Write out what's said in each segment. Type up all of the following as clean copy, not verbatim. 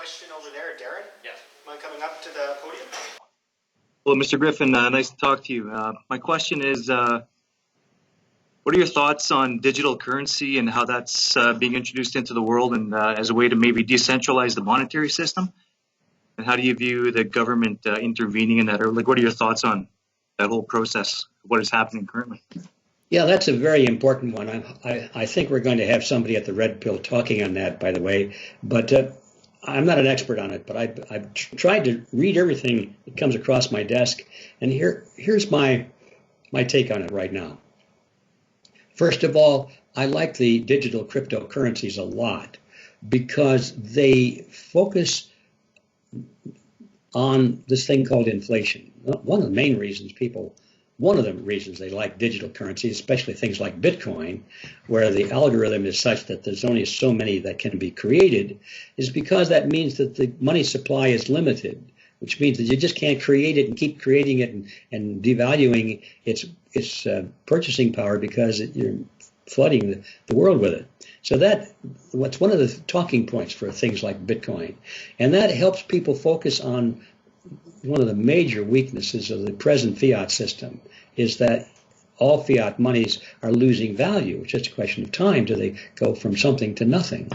question over there, Darren? Yes. Mind coming up to the podium? Well, Mr. Griffin, nice to talk to you. My question is, what are your thoughts on digital currency and how that's being introduced into the world and as a way to maybe decentralize the monetary system? And how do you view the government intervening in that? Or like, what are your thoughts on that whole process, what is happening currently? Yeah, that's a very important one. I think we're going to have somebody at the Red Pill talking on that, by the way. But I'm not an expert on it, but I've tried to read everything that comes across my desk. And here's my take on it right now. First of all, I like the digital cryptocurrencies a lot because they focus on this thing called inflation. One of the reasons they like digital currencies, especially things like Bitcoin, where the algorithm is such that there's only so many that can be created, is because that means that the money supply is limited, which means that you just can't create it and keep creating it and devaluing its purchasing power because you're flooding the world with it. So what's one of the talking points for things like Bitcoin. And that helps people focus on one of the major weaknesses of the present fiat system is that all fiat monies are losing value. It's just a question of time till they go from something to nothing.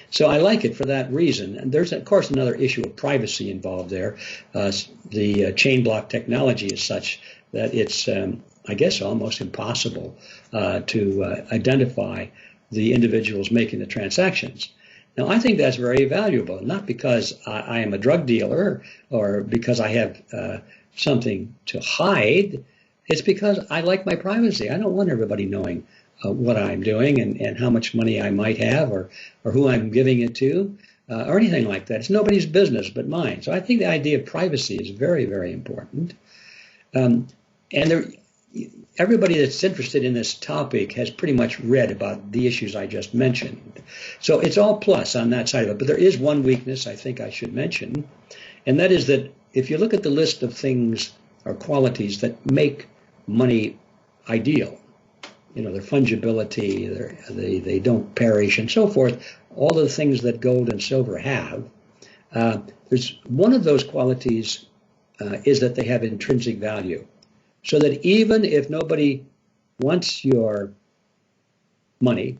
So I like it for that reason. And there's, of course, another issue of privacy involved there. The chain block technology is such that it's, I guess, almost impossible to identify the individuals making the transactions. Now, I think that's very valuable, not because I am a drug dealer or because I have something to hide. It's because I like my privacy. I don't want everybody knowing what I'm doing and how much money I might have or who I'm giving it to or anything like that. It's nobody's business but mine. So I think the idea of privacy is very, very important. Everybody that's interested in this topic has pretty much read about the issues I just mentioned. So it's all plus on that side of it. But there is one weakness I think I should mention, and that is that if you look at the list of things or qualities that make money ideal, you know, their fungibility, they don't perish, and so forth, all the things that gold and silver have, there's one of those qualities is that they have intrinsic value. So that even if nobody wants your money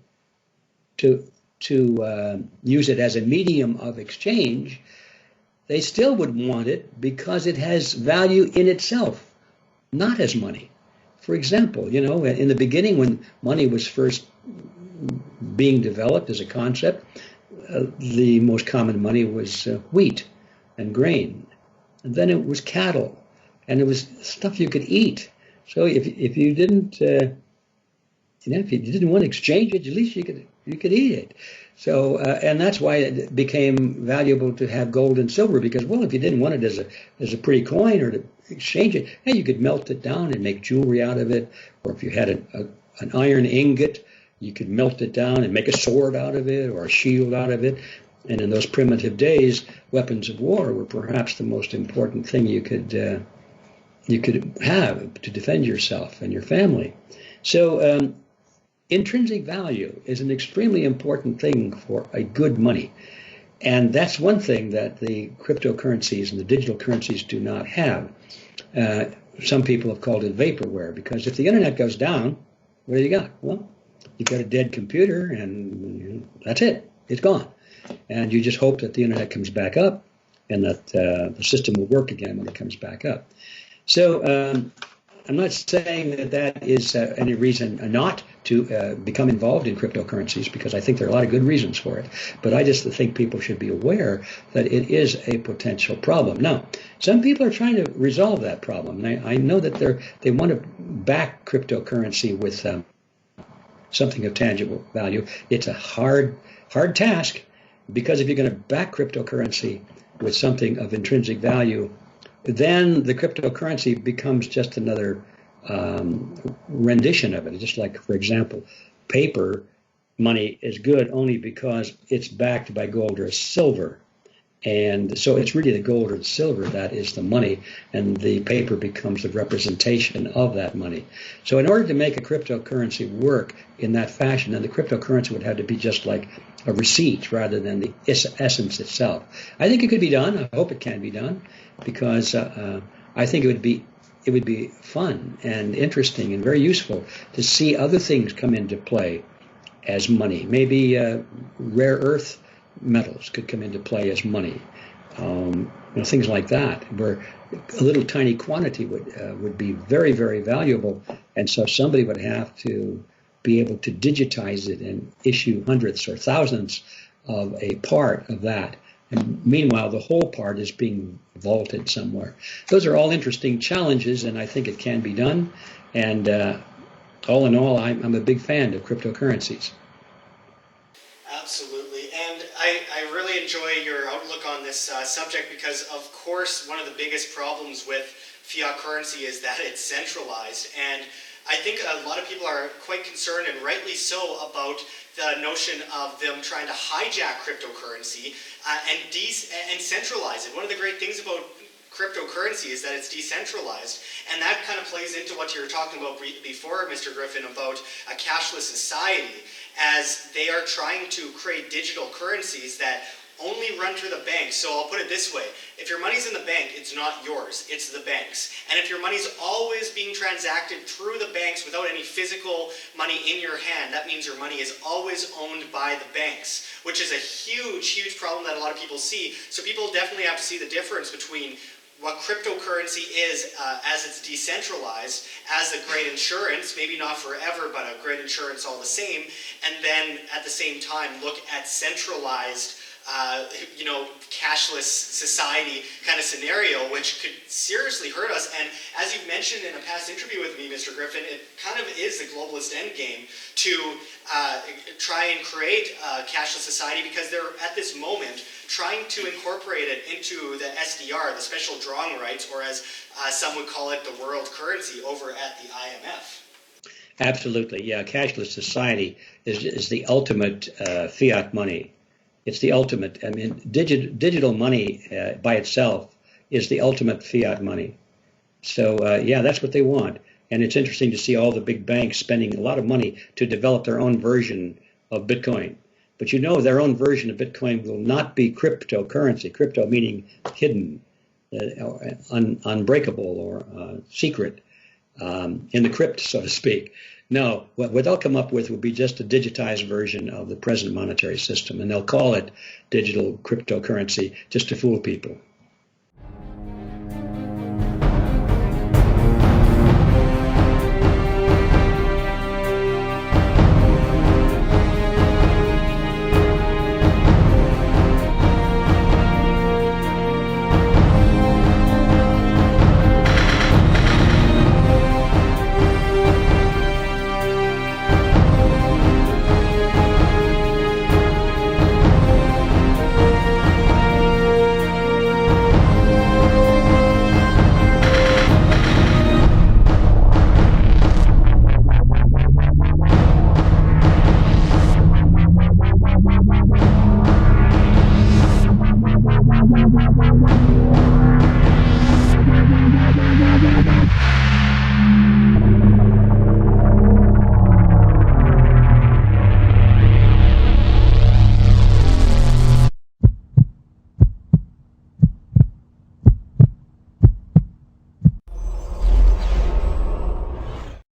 to use it as a medium of exchange, they still would want it because it has value in itself, not as money. For example, you know, in the beginning when money was first being developed as a concept, the most common money was wheat and grain, and then it was cattle. And it was stuff you could eat. So if you didn't, if you didn't want to exchange it, at least you could eat it. So and that's why it became valuable to have gold and silver because, well, if you didn't want it as a pretty coin or to exchange it, hey, you could melt it down and make jewelry out of it. Or if you had an iron ingot, you could melt it down and make a sword out of it or a shield out of it. And in those primitive days, weapons of war were perhaps the most important thing you could have to defend yourself and your family. So intrinsic value is an extremely important thing for a good money. And that's one thing that the cryptocurrencies and the digital currencies do not have. Some people have called it vaporware because if the internet goes down, what do you got? Well, you've got a dead computer and that's it. It's gone. And you just hope that the internet comes back up and that the system will work again when it comes back up. So I'm not saying that is any reason not to become involved in cryptocurrencies because I think there are a lot of good reasons for it. But I just think people should be aware that it is a potential problem. Now, some people are trying to resolve that problem. I know that they want to back cryptocurrency with something of tangible value. It's a hard task because if you're going to back cryptocurrency with something of intrinsic value, then the cryptocurrency becomes just another rendition of it. Just like, for example, paper money is good only because it's backed by gold or silver. And so it's really the gold or the silver that is the money, and the paper becomes the representation of that money. So in order to make a cryptocurrency work in that fashion, then the cryptocurrency would have to be just like a receipt rather than the essence itself. I think it could be done. I hope it can be done, because I think it would be fun and interesting and very useful to see other things come into play as money. Maybe rare earth metals could come into play as money. Things like that, where a little tiny quantity would be very, very valuable, and so somebody would have to be able to digitize it and issue hundredths or thousands of a part of that. And meanwhile, the whole part is being vaulted somewhere. Those are all interesting challenges, and I think it can be done. And all in all, I'm a big fan of cryptocurrencies. Absolutely. And I really enjoy your outlook on this subject because, of course, one of the biggest problems with fiat currency is that it's centralized. And I think a lot of people are quite concerned, and rightly so, about the notion of them trying to hijack cryptocurrency and centralize it. One of the great things about cryptocurrency is that it's decentralized, and that kind of plays into what you were talking about before, Mr. Griffin, about a cashless society, as they are trying to create digital currencies that only run through the bank. So I'll put it this way: if your money's in the bank, it's not yours, it's the bank's. And if your money's always being transacted through the banks without any physical money in your hand, that means your money is always owned by the banks, which is a huge, huge problem that a lot of people see. So people definitely have to see the difference between what cryptocurrency is as it's decentralized, as a great insurance, maybe not forever, but a great insurance all the same, and then at the same time look at centralized cashless society kind of scenario, which could seriously hurt us. And as you've mentioned in a past interview with me, Mr. Griffin, it kind of is the globalist endgame to try and create a cashless society, because they're at this moment trying to incorporate it into the SDR, the special drawing rights, or as some would call it, the world currency over at the IMF. Absolutely, yeah. Cashless society is the ultimate fiat money. It's the ultimate. I mean, digital money by itself is the ultimate fiat money. So, yeah, that's what they want. And it's interesting to see all the big banks spending a lot of money to develop their own version of Bitcoin. But their own version of Bitcoin will not be cryptocurrency. Crypto meaning hidden, unbreakable, or secret, in the crypt, so to speak. No, what they'll come up with will be just a digitized version of the present monetary system, and they'll call it digital cryptocurrency just to fool people.